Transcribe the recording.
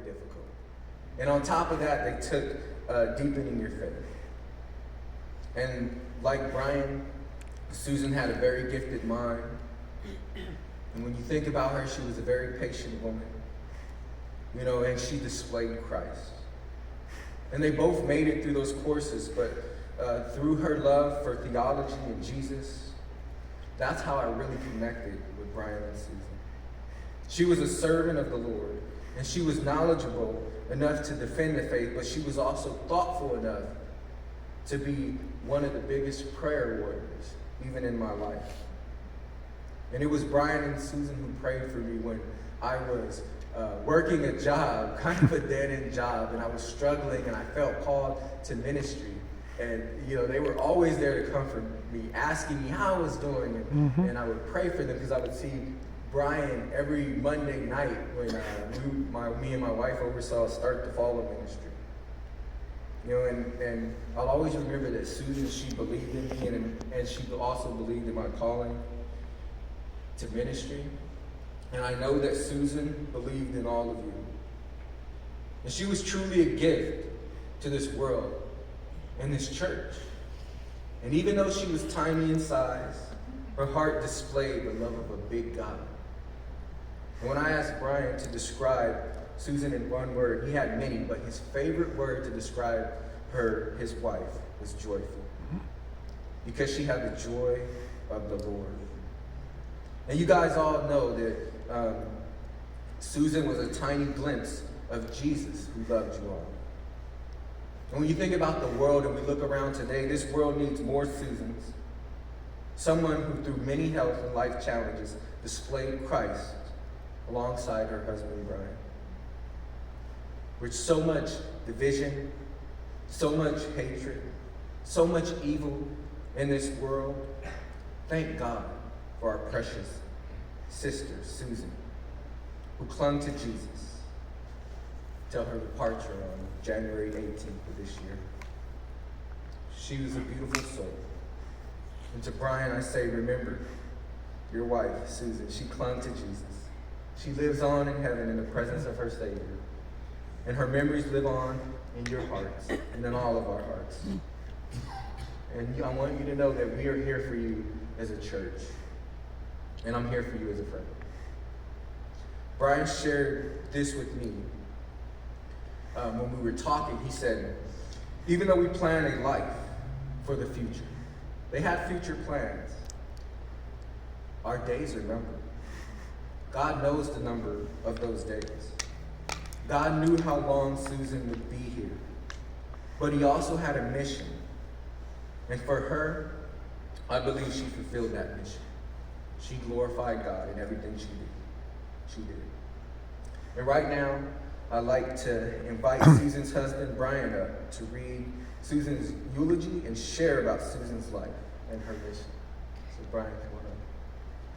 difficult. And on top of that, they took deepening your faith. And like Brian, Susan had a very gifted mind. And when you think about her, she was a very patient woman. You know, and she displayed Christ. And they both made it through those courses, but through her love for theology and Jesus, that's how I really connected with Brian and Susan. She was a servant of the Lord, and she was knowledgeable enough to defend the faith, but she was also thoughtful enough to be one of the biggest prayer warriors, even in my life. And it was Brian and Susan who prayed for me when I was working a job, kind of a dead-end job, and I was struggling, and I felt called to ministry. And, you know, they were always there to comfort me, asking me how I was doing, and I would pray for them because I would see Brian every Monday night when me and my wife oversaw Start to Follow ministry. You know, and I'll always remember that Susan, she believed in me, and she also believed in my calling to ministry. And I know that Susan believed in all of you. And she was truly a gift to this world and this church. And even though she was tiny in size, her heart displayed the love of a big God. And when I asked Brian to describe Susan in one word, he had many, but his favorite word to describe her, his wife, was joyful. Because she had the joy of the Lord. And you guys all know that Susan was a tiny glimpse of Jesus who loved you all. And when you think about the world and we look around today, this world needs more Susans. Someone who, through many health and life challenges, displayed Christ alongside her husband, Brian. With so much division, so much hatred, so much evil in this world, thank God for our precious sister, Susan, who clung to Jesus till her departure on January 18th of this year. She was a beautiful soul. And to Brian, I say, remember your wife, Susan. She clung to Jesus. She lives on in heaven in the presence of her Savior. And her memories live on in your hearts and in all of our hearts. And I want you to know that we are here for you as a church. And I'm here for you as a friend. Brian shared this with me when we were talking. He said, even though we plan a life for the future, they had future plans. Our days are numbered. God knows the number of those days. God knew how long Susan would be here. But he also had a mission. And for her, I believe she fulfilled that mission. She glorified God in everything she did. She did. And right now, I'd like to invite Susan's husband, Brian, up to read Susan's eulogy and share about Susan's life and her mission. So Brian, come on up.